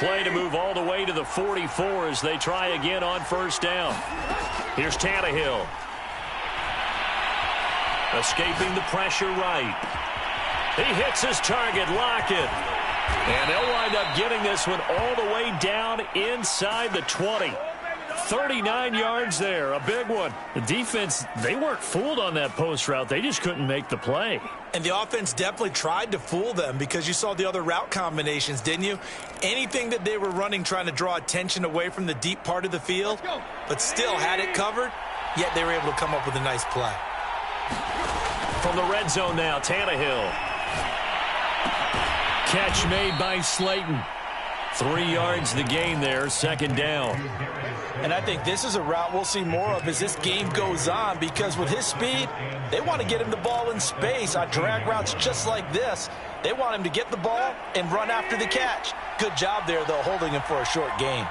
Play to move all the way to the 44 as they try again on first down. Here's Tannehill. Escaping the pressure right. He hits his target, Lockett. And they'll wind up getting this one all the way down inside the 20. 39 yards there, a big one. The defense, they weren't fooled on that post route. They just couldn't make the play. And the offense definitely tried to fool them because you saw the other route combinations, didn't you? Anything that they were running trying to draw attention away from the deep part of the field, but still had it covered, yet they were able to come up with a nice play. From the red zone now, Tannehill. Catch made by Slayton. 3 yards the gain there, second down. And I think this is a route we'll see more of as this game goes on because with his speed, they want to get him the ball in space on drag routes just like this. They want him to get the ball and run after the catch. Good job there, though, holding him for a short gain.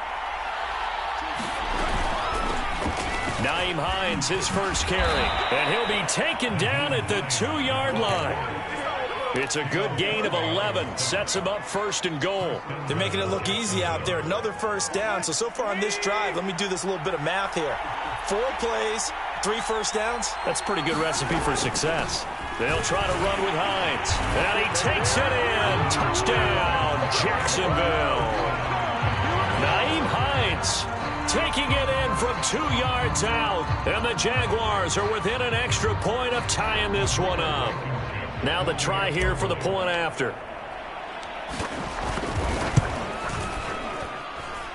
Nyheim Hines, his first carry. And he'll be taken down at the 2-yard line. It's a good gain of 11. Sets him up first and goal. They're making it look easy out there. Another first down. So far on this drive, let me do this little bit of math here. 4 plays, 3 first downs. That's a pretty good recipe for success. They'll try to run with Hines. And he takes it in. Touchdown, Jacksonville. Nyheim Hines taking it in from 2 yards out. And the Jaguars are within an extra point of tying this one up. Now the try here for the point after.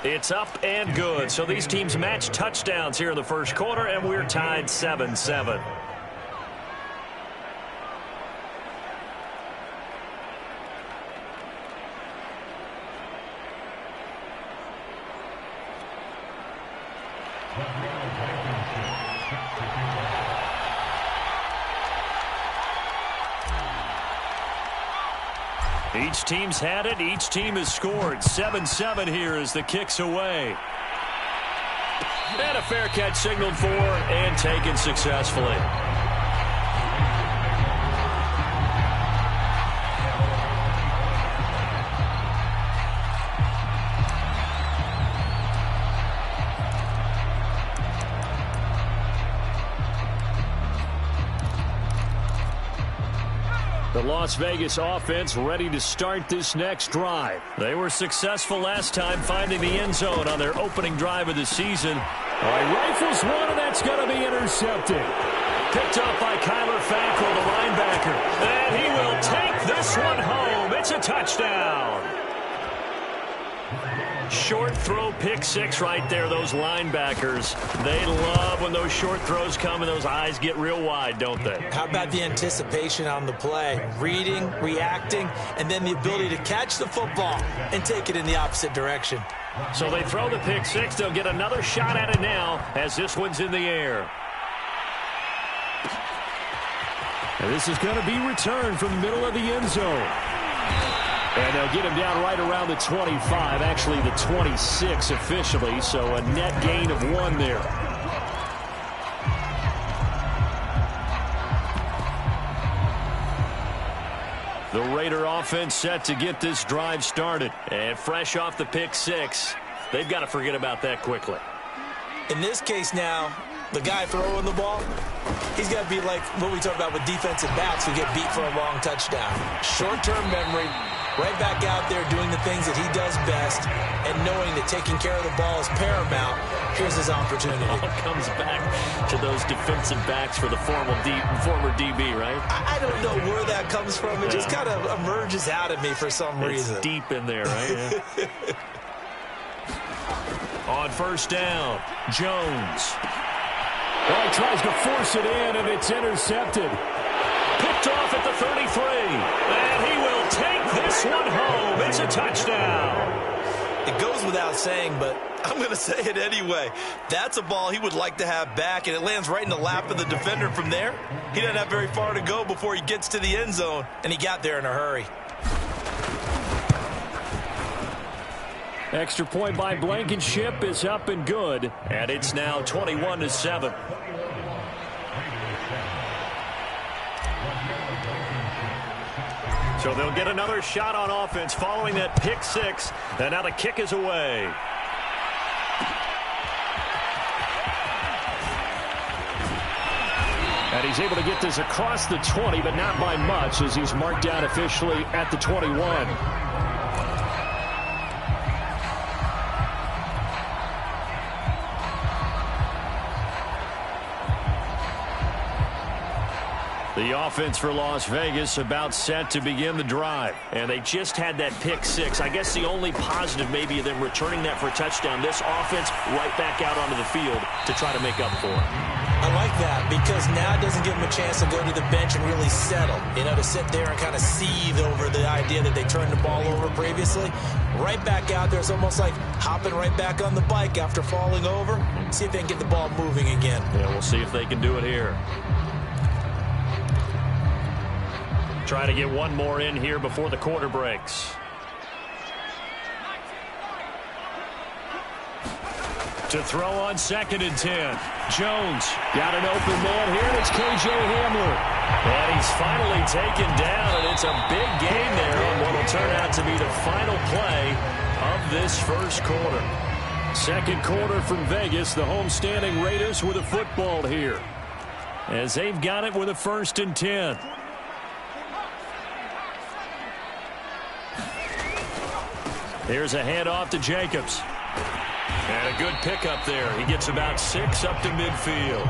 It's up and good. So these teams match touchdowns here in the first quarter, and we're tied 7-7. Each team's had it. Each team has scored. 7-7 here as the kick's away. And a fair catch signaled for and taken successfully. The Las Vegas offense ready to start this next drive. They were successful last time finding the end zone on their opening drive of the season. All right, rifles one, and that's going to be intercepted. Picked up by Kyler Fackrell, the linebacker. And he will take this one home. It's a touchdown. Short throw, pick six right there. Those linebackers, they love when those short throws come and those eyes get real wide, don't they? How about the anticipation on the play? Reading, reacting, and then the ability to catch the football and take it in the opposite direction. So they throw the pick six. They'll get another shot at it now as this one's in the air. And this is going to be returned from the middle of the end zone. And they'll get him down right around the 25, actually the 26 officially, so a net gain of 1 there. The Raider offense set to get this drive started. And fresh off the pick six, they've got to forget about that quickly. In this case now, the guy throwing the ball, he's got to be like what we talk about with defensive backs who get beat for a long touchdown. Short-term memory, right back out there doing the things that he does best and knowing that taking care of the ball is paramount. Here's his opportunity. It all comes back to those defensive backs for the former DB, right? I don't know where that comes from. It just kind of emerges out of me for some reason. It's deep in there, right? Yeah. On first down, Jones. Well, he tries to force it in, and it's intercepted. Picked off at the 33. And he will take this one home. It's a touchdown. It goes without saying, but I'm going to say it anyway. That's a ball he would like to have back, and it lands right in the lap of the defender from there. He doesn't have very far to go before he gets to the end zone, and he got there in a hurry. Extra point by Blankenship is up and good, and it's now 21-7. So they'll get another shot on offense following that pick six. And now the kick is away. And he's able to get this across the 20, but not by much, as he's marked down officially at the 21. The offense for Las Vegas about set to begin the drive. And they just had that pick six. I guess the only positive maybe of them returning that for a touchdown. This offense right back out onto the field to try to make up for it. I like that because now it doesn't give them a chance to go to the bench and really settle. You know, to sit there and kind of seethe over the idea that they turned the ball over previously. Right back out there. It's almost like hopping right back on the bike after falling over. See if they can get the ball moving again. Yeah, we'll see if they can do it here. Try to get one more in here before the quarter breaks. To throw on 2nd and 10. Jones got an open man here. It's K.J. Hamler. And he's finally taken down, and it's a big gain there on what will turn out to be the final play of this first quarter. Second quarter from Vegas. The homestanding Raiders with a football here, as they've got it with a 1st and 10. Here's a handoff to Jacobs. And a good pickup there. He gets about 6 up to midfield.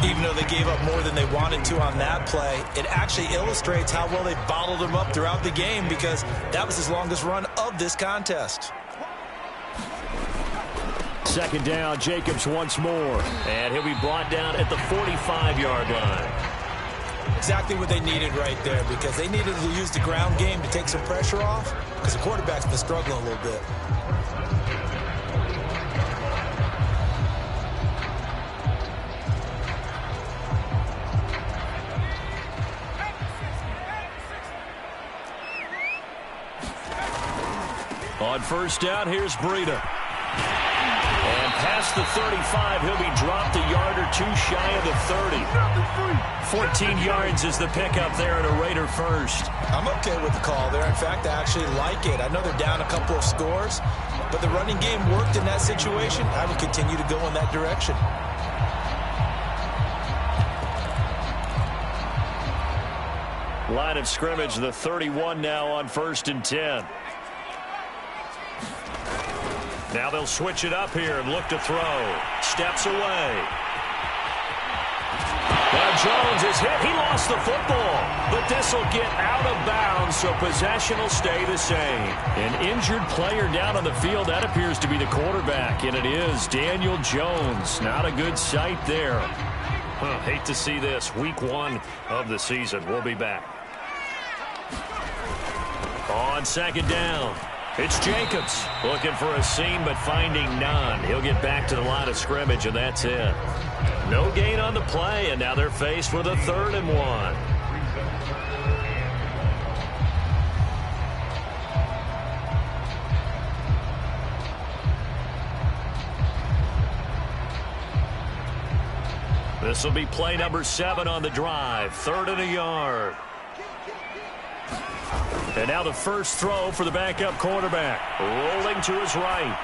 Even though they gave up more than they wanted to on that play, it actually illustrates how well they bottled him up throughout the game, because that was his longest run of this contest. 2nd down, Jacobs once more. And he'll be brought down at the 45-yard line. Exactly what they needed right there, because they needed to use the ground game to take some pressure off, because the quarterback's been struggling a little bit. On 1st down, here's Breida. And past the 35, he'll be dropped a yard or two shy of the 30. 14 yards is the pickup there at a Raider first. I'm okay with the call there. In fact, I actually like it. I know they're down a couple of scores, but the running game worked in that situation. I would continue to go in that direction. Line of scrimmage, the 31 now on 1st and 10. Now they'll switch it up here and look to throw. Steps away. Now Jones is hit. He lost the football. But this will get out of bounds, so possession will stay the same. An injured player down on the field. That appears to be the quarterback, and it is Daniel Jones. Not a good sight there. Hate to see this. Week 1 of the season. We'll be back. On 2nd down, it's Jacobs looking for a seam but finding none. He'll get back to the line of scrimmage, and that's it. No gain on the play, and now they're faced with a 3rd and 1. This will be play number 7 on the drive. 3rd and a yard. And now the first throw for the backup quarterback. Rolling to his right.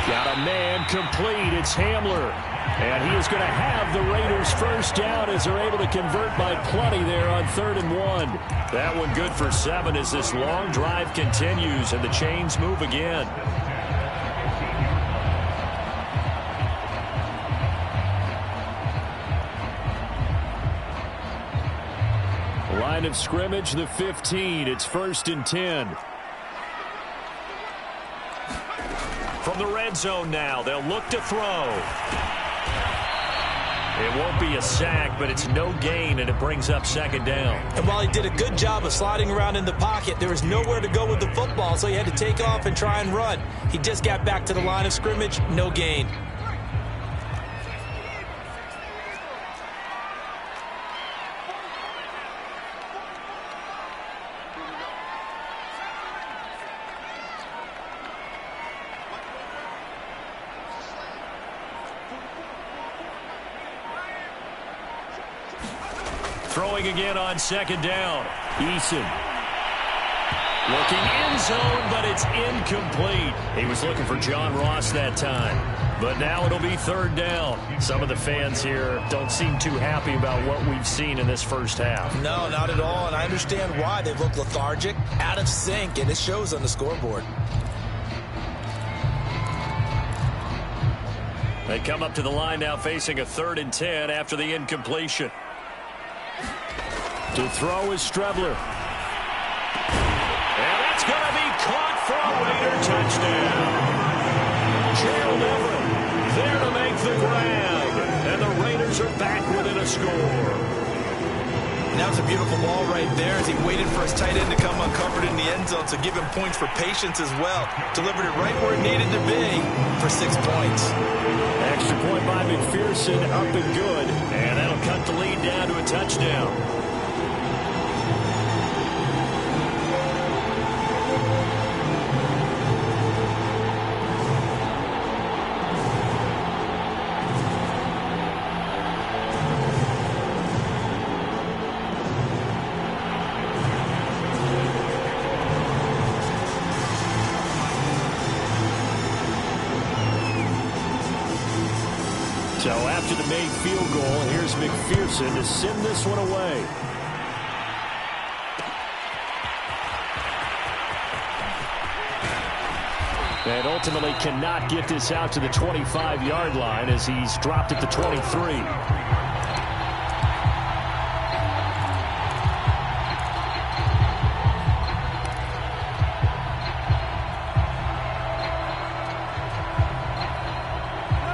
Got a man complete. It's Hamler. And he is going to have the Raiders first down as they're able to convert by plenty there on 3rd and 1. That one good for 7 as this long drive continues and the chains move again. Line of scrimmage, the 15. It's 1st and 10. From the red zone now, they'll look to throw. It won't be a sack, but it's no gain, and it brings up 2nd down. And while he did a good job of sliding around in the pocket, there was nowhere to go with the football, so he had to take off and try and run. He just got back to the line of scrimmage, no gain. throwing again on second down. Eason. Looking in zone, but it's incomplete. He was looking for John Ross that time. But now it'll be third down. Some of the fans here don't seem too happy about what we've seen in this first half. No, not at all, and I understand why. They look lethargic, out of sync, and it shows on the scoreboard. They come up to the line now facing a 3rd and 10 after the incompletion. To throw is Strebler. And that's going to be caught for a Raider touchdown. Gerald Everett there to make the grab. And the Raiders are back within a score. And that was a beautiful ball right there as he waited for his tight end to come uncovered in the end zone. So give him points for patience as well. Delivered it right where it needed to be for 6 points. Extra point by McPherson, up and good. And that'll cut the lead down to a touchdown. So after the made field goal, here's McPherson to send this one away. And ultimately cannot get this out to the 25-yard line as he's dropped at the 23.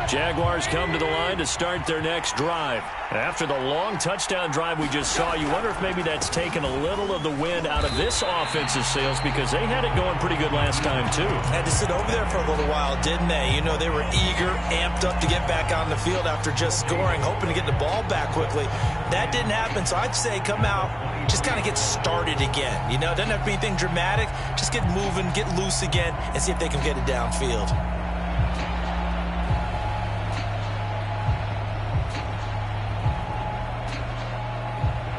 Jaguars come to the line to start their next drive. After the long touchdown drive we just saw, you wonder if maybe that's taken a little of the wind out of this offense's sails because they had it going pretty good last time too. Had to sit over there for a little while, didn't they? You know, they were eager, amped up to get back on the field after just scoring, hoping to get the ball back quickly. That didn't happen, so I'd say come out, just kind of get started again. You know, it doesn't have to be anything dramatic. Just get moving, get loose again, and see if they can get it downfield.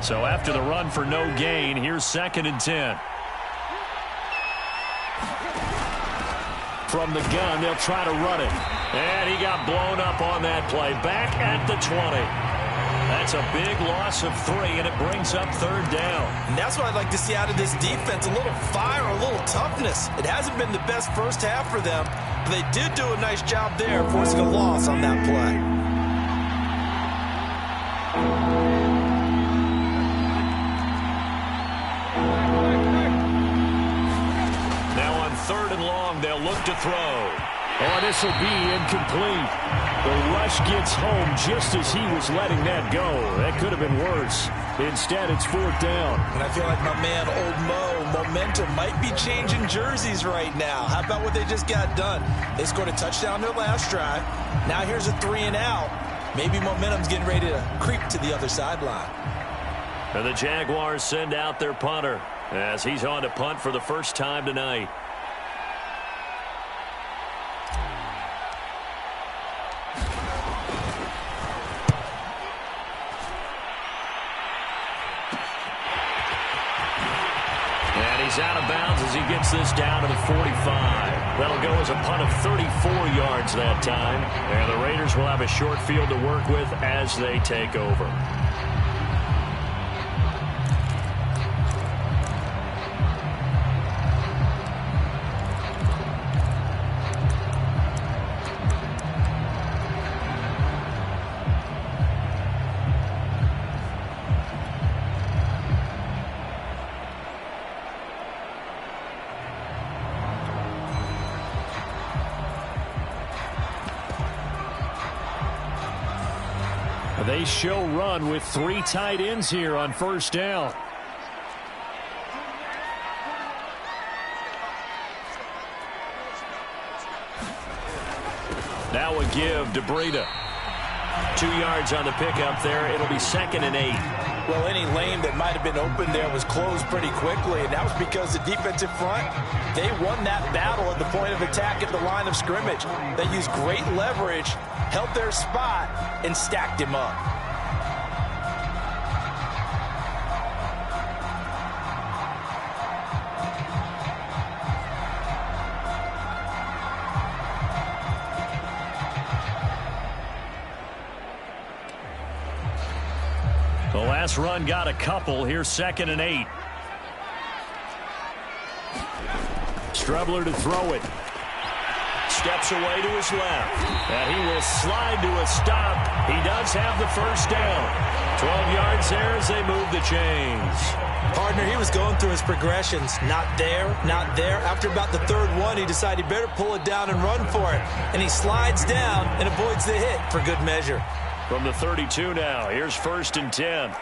So after the run for no gain, here's 2nd and 10. From the gun, they'll try to run it. And he got blown up on that play. Back at the 20. That's a big loss of 3, and it brings up 3rd down. And that's what I'd like to see out of this defense, a little fire, a little toughness. It hasn't been the best first half for them, but they did do a nice job there, forcing a loss on that play. They'll look to throw. Oh, this will be incomplete. The rush gets home just as he was letting that go. That could have been worse. Instead, it's 4th down. And I feel like my man, Old Mo, momentum might be changing jerseys right now. How about what they just got done? They scored a touchdown their last drive. Now here's a 3 and out. Maybe momentum's getting ready to creep to the other sideline. And the Jaguars send out their punter as he's on to punt for the first time tonight. He's out of bounds as he gets this down to the 45. That'll go as a punt of 34 yards that time. And the Raiders will have a short field to work with as they take over. They show run with 3 tight ends here on 1st down. Now a give to Breida. 2 yards on the pickup there. It'll be 2nd and 8. Well, any lane that might have been open there was closed pretty quickly, and that was because the defensive front, they won that battle at the point of attack at the line of scrimmage. They used great leverage, held their spot, and stacked him up. Last run got a couple. Here's 2nd and 8. Strebler to throw it. Steps away to his left. And he will slide to a stop. He does have the first down. 12 yards there as they move the chains. Partner, he was going through his progressions. Not there, not there. After about the 3rd one, he decided he better pull it down and run for it. And he slides down and avoids the hit for good measure. From the 32 now, here's 1st and 10.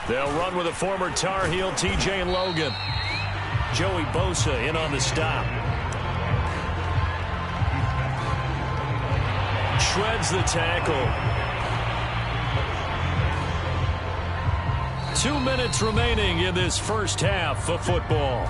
They'll run with a former Tar Heel, TJ and Logan. Joey Bosa in on the stop. Shreds the tackle. 2 minutes remaining in this first half of football.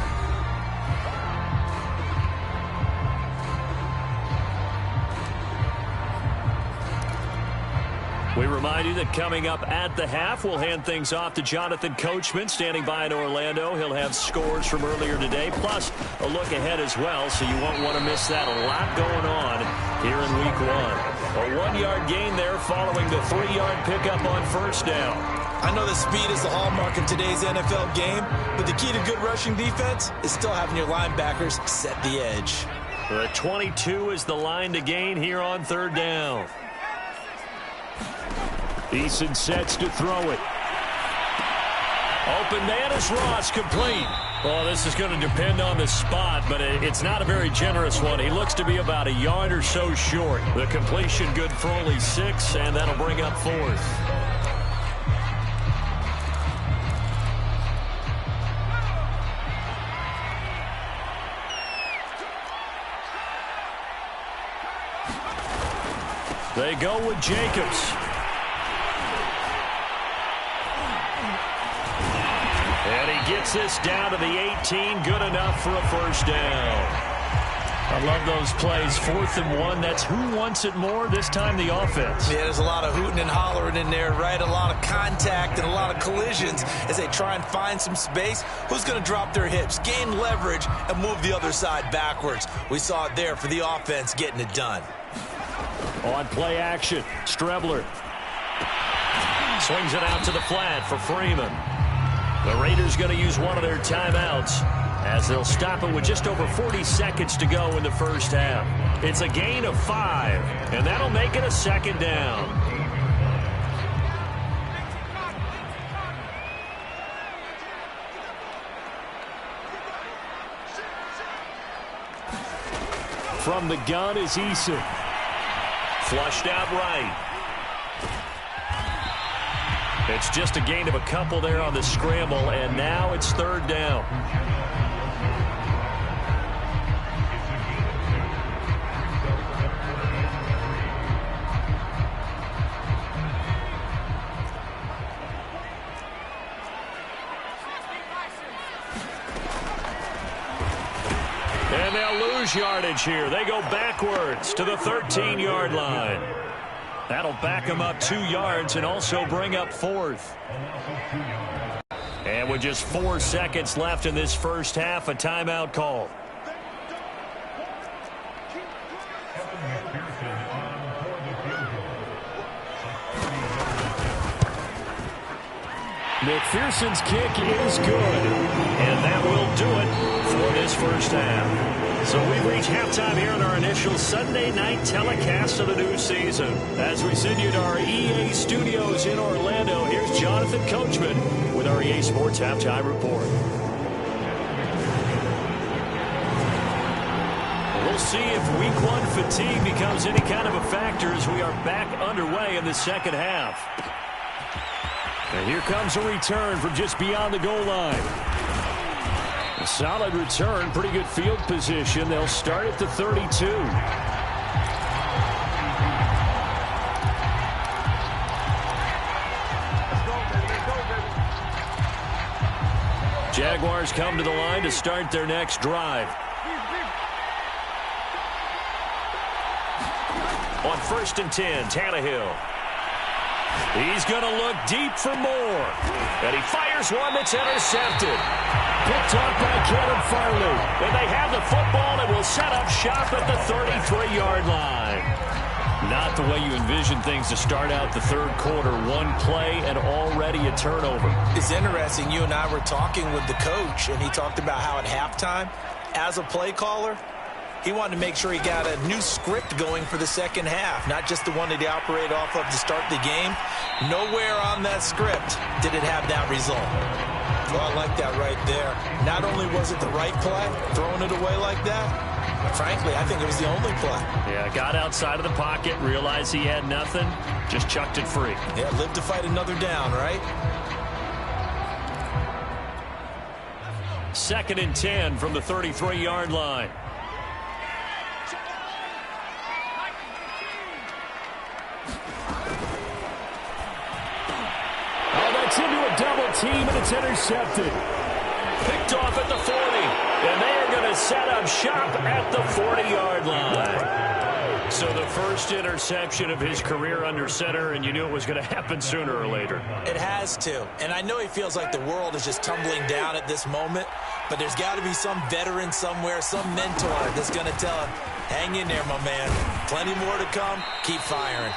We remind you that coming up at the half, we'll hand things off to Jonathan Coachman, standing by in Orlando. He'll have scores from earlier today, plus a look ahead as well, so you won't want to miss that. A lot going on here in Week 1. A 1-yard gain there following the 3-yard pickup on first down. I know that speed is the hallmark of today's NFL game, but the key to good rushing defense is still having your linebackers set the edge. The 22 is the line to gain here on 3rd down. Eason sets to throw it. Open man is Ross, complete. Well, this is going to depend on the spot, but it's not a very generous one. He looks to be about a yard or so short. The completion good for only 6, and that'll bring up 4th. They go with Jacobs. And he gets this down to the 18. Good enough for a first down. I love those plays. 4th and 1. That's who wants it more. This time the offense. Yeah, there's a lot of hooting and hollering in there, right? A lot of contact and a lot of collisions as they try and find some space. Who's going to drop their hips, gain leverage, and move the other side backwards? We saw it there for the offense getting it done. On play action, Strebler swings it out to the flat for Freeman. The Raiders going to use one of their timeouts as they'll stop it with just over 40 seconds to go in the first half. It's a gain of 5, and that'll make it a 2nd down. From the gun is Eason. Flushed out right. It's just a gain of a couple there on the scramble, and now it's 3rd down. And they'll lose yardage here. They go backwards to the 13-yard line. That'll back them up 2 yards and also bring up 4th. And with just 4 seconds left in this first half, a timeout call. McPherson's kick is good. And that will do it for this first half. So we've reached halftime here in our initial Sunday night telecast of the new season. As we send you to our EA studios in Orlando, here's Jonathan Coachman with our EA Sports Halftime Report. We'll see if Week 1 fatigue becomes any kind of a factor as we are back underway in the second half. And here comes a return from just beyond the goal line. A solid return, pretty good field position. They'll start at the 32. Jaguars come to the line to start their next drive. On 1st and 10, Tannehill. He's going to look deep for more. And he fires one that's intercepted. Picked off by Kevin Farley. And they have the football and will set up shop at the 33-yard line. Not the way you envision things to start out the third quarter. One play and already a turnover. It's interesting. You and I were talking with the coach, and he talked about how at halftime, as a play caller, he wanted to make sure he got a new script going for the second half, not just the one that he operated off of to start the game. Nowhere on that script did it have that result. Well, I like that right there. Not only was it the right play, throwing it away like that, but frankly, I think it was the only play. Yeah, got outside of the pocket, realized he had nothing, just chucked it free. Yeah, live to fight another down, right? 2nd and 10 from the 33-yard line. Oh, that's into a double team, and it's intercepted. Picked off at the 40, and they are going to set up shop at the 40-yard line. So the first interception of his career under center, and you knew it was going to happen sooner or later. It has to. And I know he feels like the world is just tumbling down at this moment, but there's got to be some veteran somewhere, some mentor that's going to tell him, hang in there, my man. Plenty more to come. Keep firing.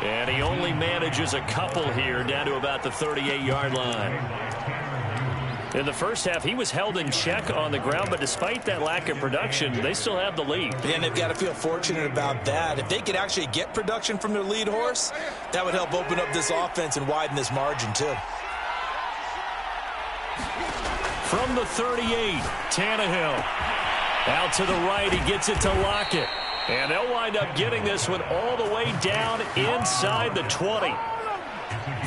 And he only manages a couple here down to about the 38-yard line. In the first half, he was held in check on the ground, but despite that lack of production, they still have the lead. And they've got to feel fortunate about that. If they could actually get production from their lead horse, that would help open up this offense and widen this margin, too. From the 38, Tannehill. Out to the right, he gets it to Lockett. And they'll wind up getting this one all the way down inside the 20.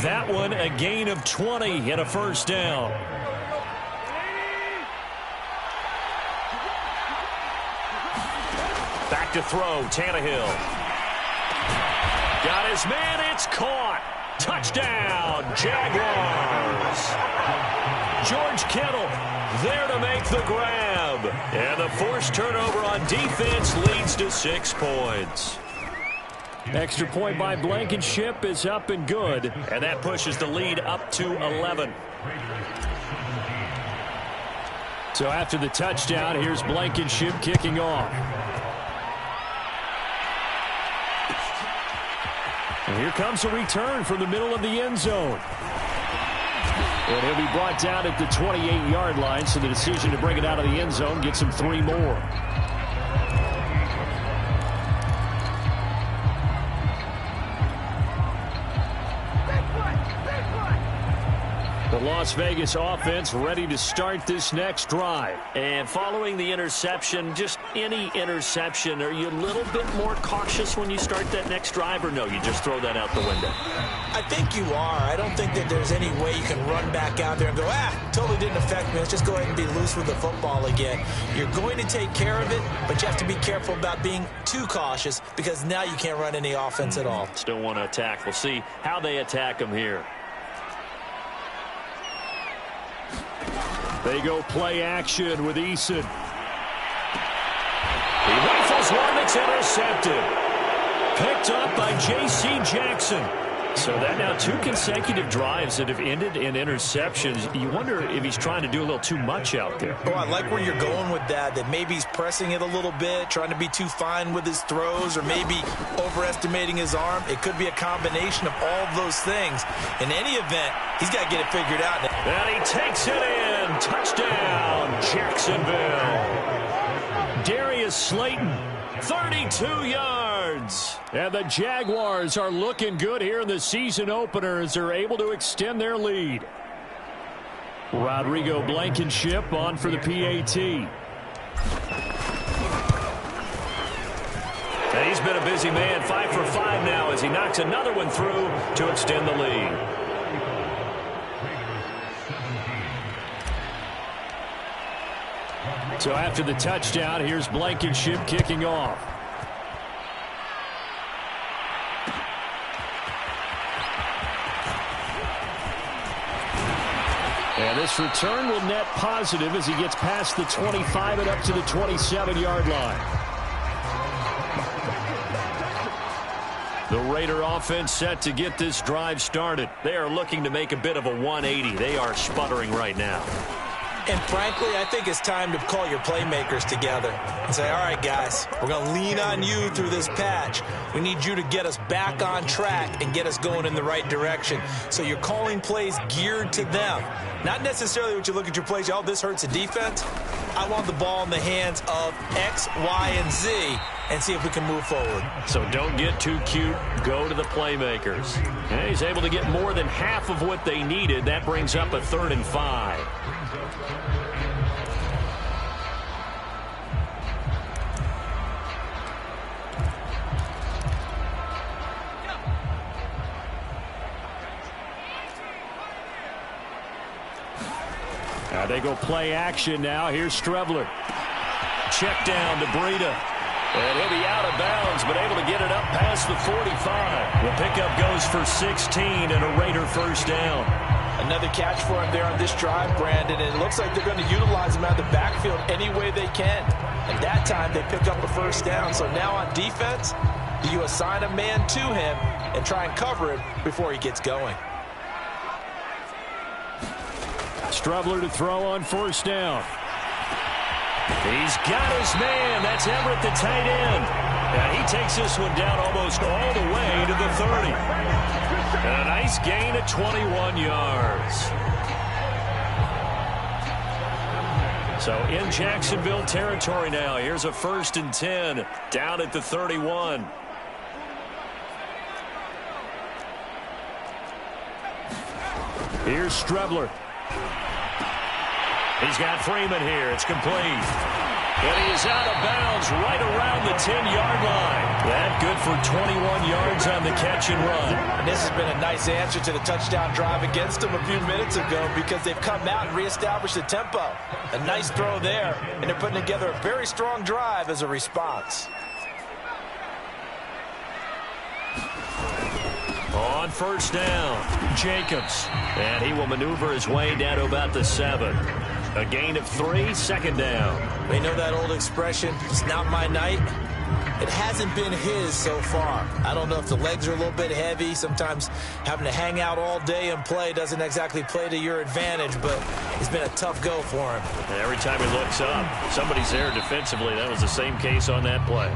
That one a gain of 20 and a first down. Back to throw, Tannehill. Got his man, it's caught. Touchdown, Jaguars. George Kittle there to make the grab. And the forced turnover on defense leads to 6 points. Extra point by Blankenship is up and good. And that pushes the lead up to 11. So after the touchdown, here's Blankenship kicking off. And here comes a return from the middle of the end zone. And he'll be brought down at the 28-yard line, so the decision to bring it out of the end zone gets him 3 more. The Las Vegas offense ready to start this next drive. And following the interception, just any interception, are you a little bit more cautious when you start that next drive, or no, you just throw that out the window? I think you are. I don't think that there's any way you can run back out there and go, totally didn't affect me. Let's just go ahead and be loose with the football again. You're going to take care of it, but you have to be careful about being too cautious because now you can't run any offense at all. Still want to attack. We'll see how they attack him here. They go play action with Eason. He rifles one that's intercepted. Picked up by J.C. Jackson. So that now 2 consecutive drives that have ended in interceptions. You wonder if he's trying to do a little too much out there. Oh, I like where you're going with that maybe he's pressing it a little bit, trying to be too fine with his throws, or maybe overestimating his arm. It could be a combination of all of those things. In any event, he's got to get it figured out. And he takes it in. Touchdown, Jacksonville. Darius Slayton, 32 yards. And the Jaguars are looking good here in the season opener as they're able to extend their lead. Rodrigo Blankenship on for the PAT. And he's been a busy man, 5 for 5 now as he knocks another one through to extend the lead. So after the touchdown, here's Blankenship kicking off. And this return will net positive as he gets past the 25 and up to the 27-yard line. The Raider offense set to get this drive started. They are looking to make a bit of a 180. They are sputtering right now. And frankly, I think it's time to call your playmakers together and say, all right, guys, we're going to lean on you through this patch. We need you to get us back on track and get us going in the right direction. So you're calling plays geared to them. Not necessarily what you look at your plays, oh, this hurts the defense. I want the ball in the hands of X, Y, and Z and see if we can move forward. So don't get too cute. Go to the playmakers. And he's able to get more than half of what they needed. That brings up a 3rd and 5. They go play action now. Here's Strebler. Check down to Breida. And he'll be out of bounds, but able to get it up past the 45. The pickup goes for 16 and a Raider first down. Another catch for him there on this drive, Brandon. And it looks like they're going to utilize him out of the backfield any way they can. And that time they pick up a first down. So now on defense, you assign a man to him and try and cover him before he gets going. Strebler to throw on first down. He's got his man. That's Everett, the tight end. And he takes this one down almost all the way to the 30. And a nice gain of 21 yards. So in Jacksonville territory now. Here's a 1st and 10 down at the 31. Here's Strebler. He's got Freeman here. It's complete. And he is out of bounds right around the 10-yard line. That good for 21 yards on the catch and run. And this has been a nice answer to the touchdown drive against them a few minutes ago because they've come out and reestablished the tempo. A nice throw there, and they're putting together a very strong drive as a response. On first down, Jacobs. And he will maneuver his way down to about the 7. A gain of 3, 2nd down. They know that old expression, it's not my night. It hasn't been his so far. I don't know if the legs are a little bit heavy. Sometimes having to hang out all day and play doesn't exactly play to your advantage, but it's been a tough go for him. And every time he looks up, somebody's there defensively. That was the same case on that play.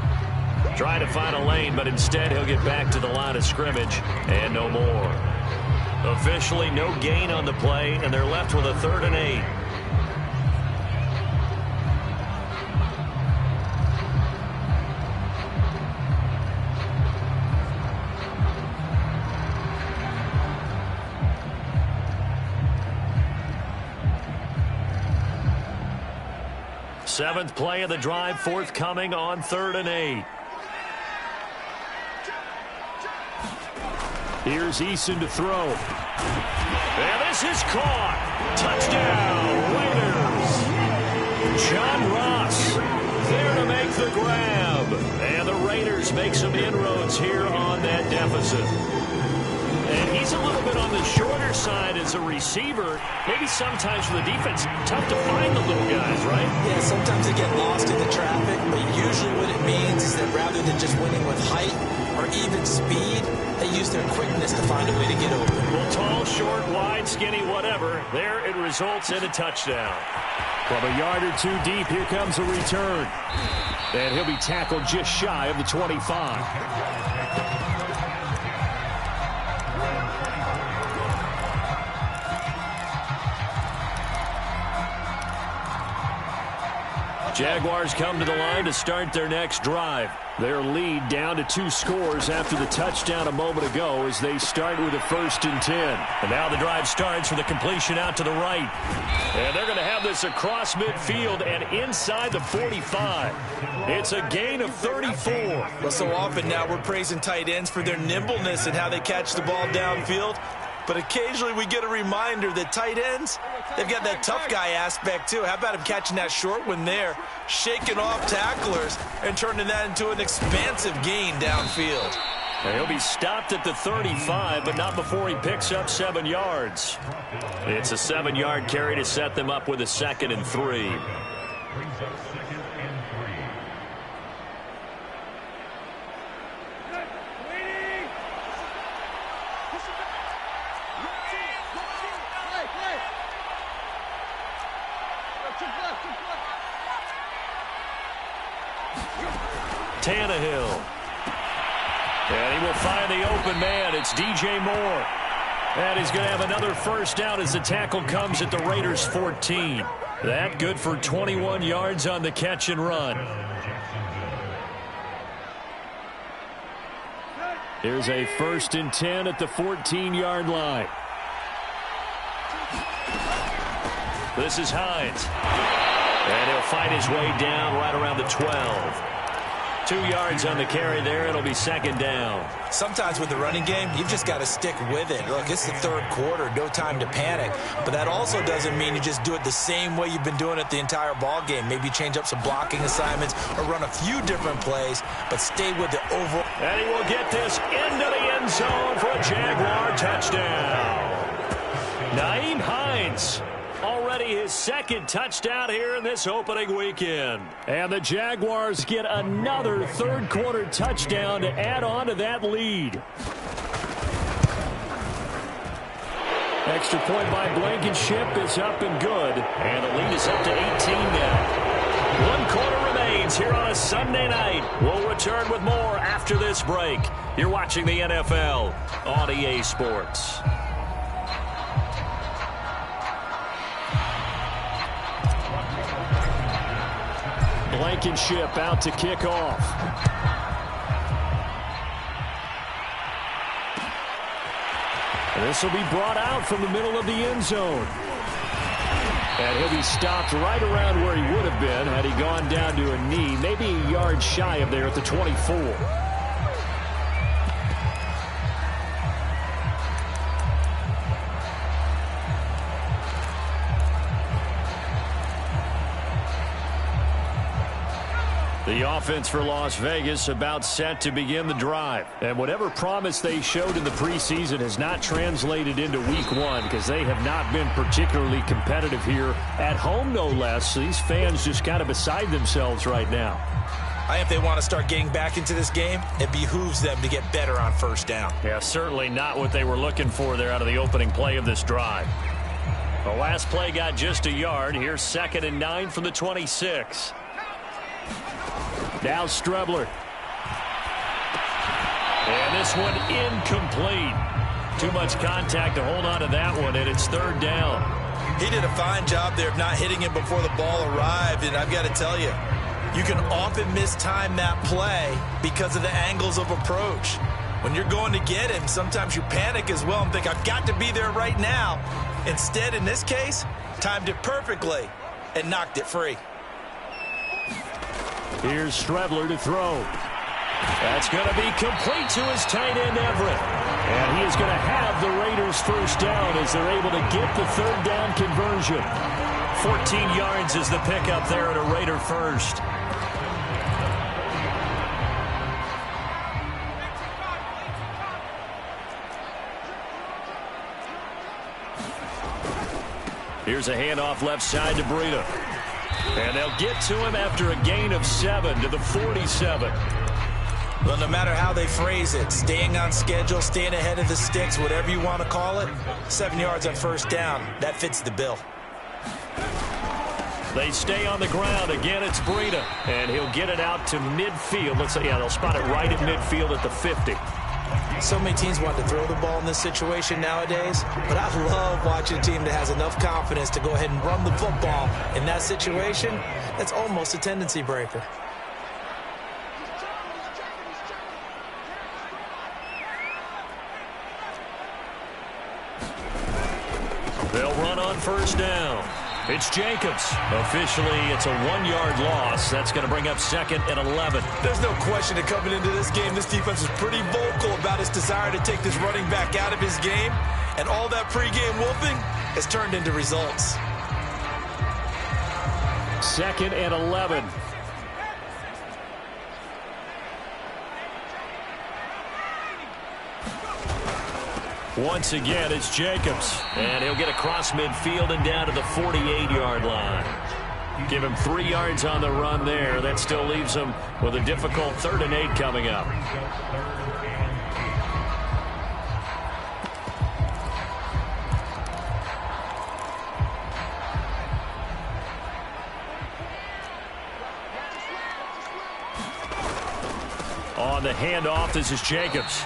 Trying to find a lane, but instead he'll get back to the line of scrimmage and no more. Officially no gain on the play, and they're left with a 3rd and 8. Seventh play of the drive forthcoming on 3rd and 8. Here's Eason to throw. And this is caught. Touchdown, Raiders. John Ross there to make the grab. And the Raiders make some inroads here on that deficit. And he's a little bit on the shorter side as a receiver. Maybe sometimes for the defense, tough to find the little guys, right? Yeah, sometimes they get lost in the traffic, but usually what it means is that rather than just winning with height or even speed, they use their quickness to find a way to get open. Well, tall, short, wide, skinny, whatever. There it results in a touchdown. From a yard or 2 deep, here comes a return. And he'll be tackled just shy of the 25. Jaguars come to the line to start their next drive. Their lead down to 2 scores after the touchdown a moment ago as they start with a 1st and 10. And now the drive starts with a completion out to the right. And they're going to have this across midfield and inside the 45. It's a gain of 34. Well, so often now we're praising tight ends for their nimbleness and how they catch the ball downfield. But occasionally we get a reminder that tight ends, they've got that tough guy aspect too. How about him catching that short one there, shaking off tacklers, and turning that into an expansive gain downfield. And he'll be stopped at the 35, but not before he picks up 7 yards. It's a 7-yard carry to set them up with a 2nd and 3. Tannehill. And he will find the open man. It's DJ Moore. And he's going to have another first down as the tackle comes at the Raiders' 14. That good for 21 yards on the catch and run. Here's a 1st and 10 at the 14-yard line. This is Hines. And he'll fight his way down right around the 12. 2 yards on the carry there. It'll be 2nd down. Sometimes with the running game, you've just got to stick with it. Look, it's the 3rd quarter. No time to panic. But that also doesn't mean you just do it the same way you've been doing it the entire ball game. Maybe change up some blocking assignments or run a few different plays, but stay with the overall. And he will get this into the end zone for a Jaguar touchdown. Nyheim Hines. Already his 2nd touchdown here in this opening weekend. And the Jaguars get another 3rd quarter touchdown to add on to that lead. Extra point by Blankenship is up and good. And the lead is up to 18 now. 1 quarter remains here on a Sunday night. We'll return with more after this break. You're watching the NFL on EA Sports. Blankenship out to kick off. And this will be brought out from the middle of the end zone. And he'll be stopped right around where he would have been had he gone down to a knee, maybe a yard shy of there at the 24. The offense for Las Vegas about set to begin the drive. And whatever promise they showed in the preseason has not translated into week 1 because they have not been particularly competitive here at home, no less. These fans just kind of beside themselves right now. I think if they want to start getting back into this game, it behooves them to get better on 1st down. Yeah, certainly not what they were looking for there out of the opening play of this drive. The last play got just a yard. Here's 2nd and 9 from the 26. Now Strebler. And this one incomplete. Too much contact to hold on to that one, and it's 3rd down. He did a fine job there of not hitting him before the ball arrived, and I've got to tell you, you can often mistime that play because of the angles of approach. When you're going to get him, sometimes you panic as well and think, I've got to be there right now. Instead, in this case, timed it perfectly and knocked it free. Here's Strebler to throw. That's going to be complete to his tight end, Everett. And he is going to have the Raiders' 1st down as they're able to get the 3rd down conversion. 14 yards is the pickup there at a Raider 1st. Here's a handoff left side to Breida. And they'll get to him after a gain of 7 to the 47. Well, no matter how they phrase it, staying on schedule, staying ahead of the sticks, whatever you want to call it, 7 yards on 1st down, that fits the bill. They stay on the ground. Again, it's Breida. And he'll get it out to midfield. They'll spot it right at midfield at the 50. So many teams want to throw the ball in this situation nowadays, but I love watching a team that has enough confidence to go ahead and run the football. In that situation, that's almost a tendency breaker. They'll run on 1st down. It's Jacobs. Officially, it's a 1-yard loss. That's going to bring up 2nd and 11. There's no question that coming into this game, this defense is pretty vocal about its desire to take this running back out of his game. And all that pregame wolfing has turned into results. 2nd and 11. Once again, it's Jacobs. And he'll get across midfield and down to the 48-yard line. Give him 3 yards on the run there. That still leaves him with a difficult 3rd and 8 coming up. On the handoff, this is Jacobs.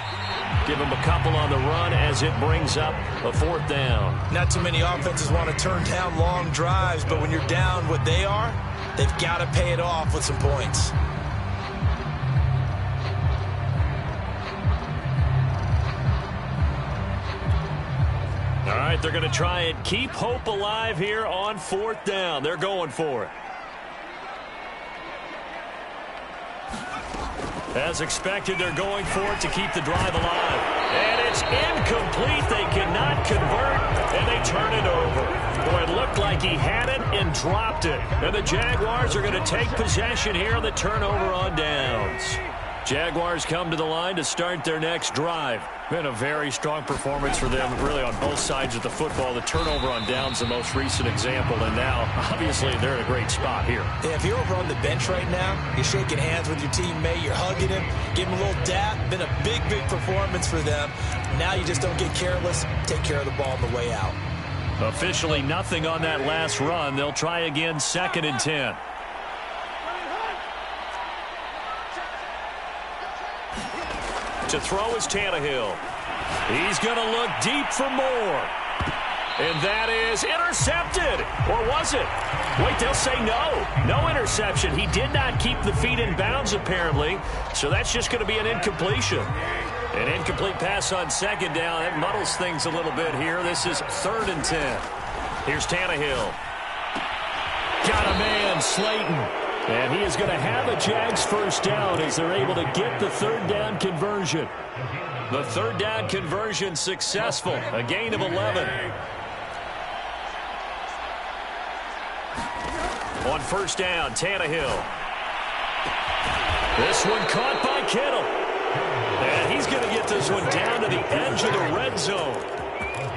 Give him a couple on the run as it brings up a 4th down. Not too many offenses want to turn down long drives, but when you're down what they are, they've got to pay it off with some points. All right, they're going to try and keep hope alive here on 4th down. They're going for it. As expected, they're going for it to keep the drive alive. And it's incomplete. They cannot convert, and they turn it over. Boy, it looked like he had it and dropped it. And the Jaguars are going to take possession here on the turnover on downs. Jaguars come to the line to start their next drive. Been a very strong performance for them, really, on both sides of the football. The turnover on downs, the most recent example, and now, obviously, they're in a great spot here. Yeah, if you're over on the bench right now, you're shaking hands with your teammate, you're hugging him, giving him a little dap. Been a big, big performance for them. Now you just don't get careless. Take care of the ball on the way out. Officially nothing on that last run. They'll try again, 2nd and 10. To throw is Tannehill. He's going to look deep for more. And that is intercepted. Or was it? Wait, they'll say no. No interception. He did not keep the feet in bounds, apparently. So that's just going to be an incompletion. An incomplete pass on 2nd down. That muddles things a little bit here. This is 3rd and 10. Here's Tannehill. Got a man, Slayton. And he is going to have a Jags 1st down as they're able to get the 3rd down conversion. The 3rd down conversion successful. A gain of 11. On 1st down, Tannehill. This one caught by Kittle. And he's going to get this one down to the edge of the red zone.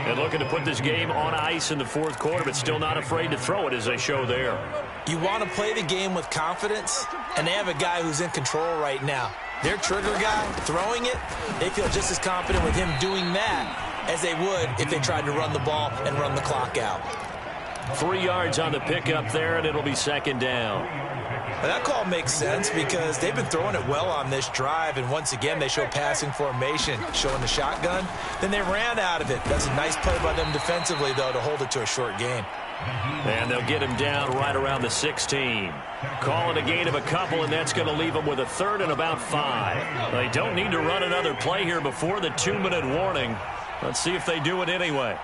And looking to put this game on ice in the 4th quarter, but still not afraid to throw it as they show there. You want to play the game with confidence, and they have a guy who's in control right now. Their trigger guy, throwing it, they feel just as confident with him doing that as they would if they tried to run the ball and run the clock out. 3 yards on the pickup there, and it'll be 2nd down. Now, that call makes sense because they've been throwing it well on this drive, and once again, they show passing formation, showing the shotgun. Then they ran out of it. That's a nice play by them defensively, though, to hold it to a short gain. And they'll get him down right around the 16. Call it a gain of a couple, and that's going to leave them with a 3rd and about 5. They don't need to run another play here before the 2-minute warning. Let's see if they do it anyway.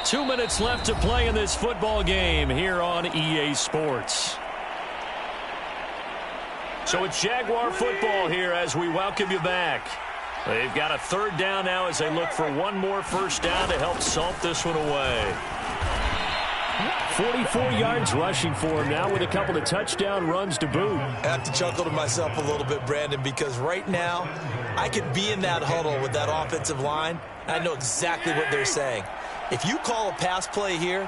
Two minutes left to play in this football game here on EA Sports. So it's Jaguar football here as we welcome you back. They've got a 3rd down now as they look for one more 1st down to help salt this one away. 44 yards rushing for him now with a couple of touchdown runs to boot. I have to chuckle to myself a little bit, Brandon, because right now I could be in that huddle with that offensive line. I know exactly what they're saying. If you call a pass play here,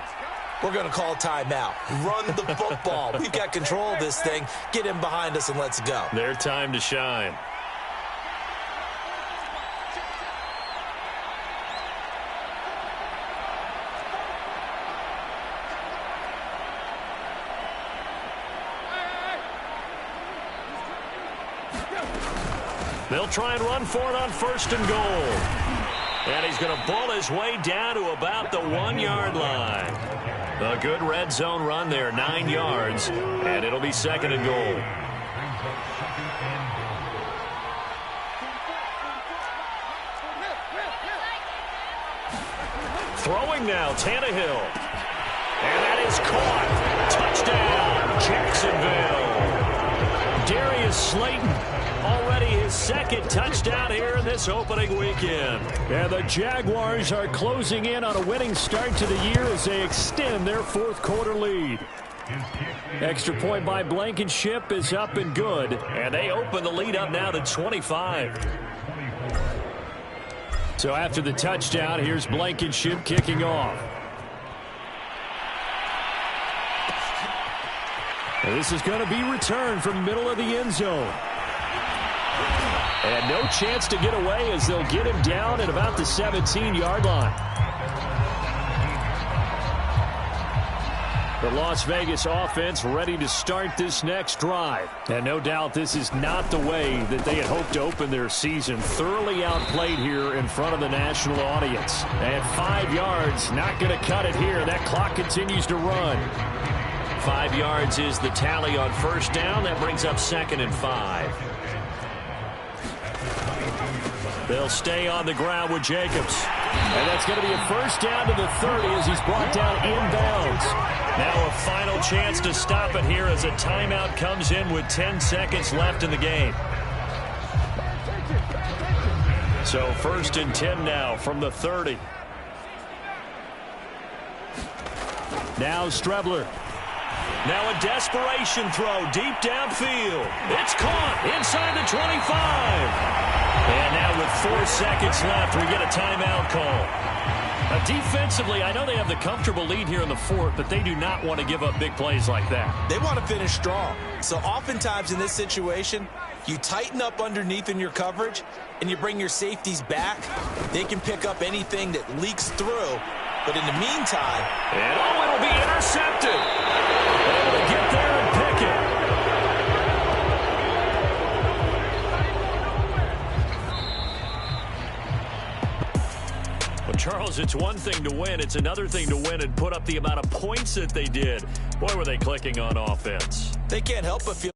we're going to call timeout. Run the football. We've got control of this thing. Get him behind us and let's go. Their time to shine. They'll try and run for it on 1st and goal. And he's going to ball his way down to about the 1-yard line. A good red zone run there, 9 yards, and it'll be 2nd and goal. Throwing now, Tannehill. And that is caught. Touchdown, Jacksonville. Darius Slayton. Already his 2nd touchdown here in this opening weekend. And the Jaguars are closing in on a winning start to the year as they extend their 4th quarter lead. Extra point by Blankenship is up and good. And they open the lead up now to 25. So after the touchdown, here's Blankenship kicking off. And this is going to be returned from the middle of the end zone. And no chance to get away as they'll get him down at about the 17-yard line. The Las Vegas offense ready to start this next drive. And no doubt this is not the way that they had hoped to open their season. Thoroughly outplayed here in front of the national audience. And 5 yards, not going to cut it here. That clock continues to run. 5 yards is the tally on first down. That brings up 2nd and 5. They'll stay on the ground with Jacobs. And that's going to be a first down to the 30 as he's brought down inbounds. Now a final chance to stop it here as a timeout comes in with 10 seconds left in the game. So 1st and 10 now from the 30. Now Strebler. Now a desperation throw deep downfield. It's caught inside the 25. And now with 4 seconds left, we get a timeout call. Now defensively, I know they have the comfortable lead here in the 4th, but they do not want to give up big plays like that. They want to finish strong. So oftentimes in this situation, you tighten up underneath in your coverage, and you bring your safeties back. They can pick up anything that leaks through. But in the meantime... And it'll be intercepted. Able to get there and pick it. Charles, it's one thing to win. It's another thing to win and put up the amount of points that they did. Boy, were they clicking on offense. They can't help but feel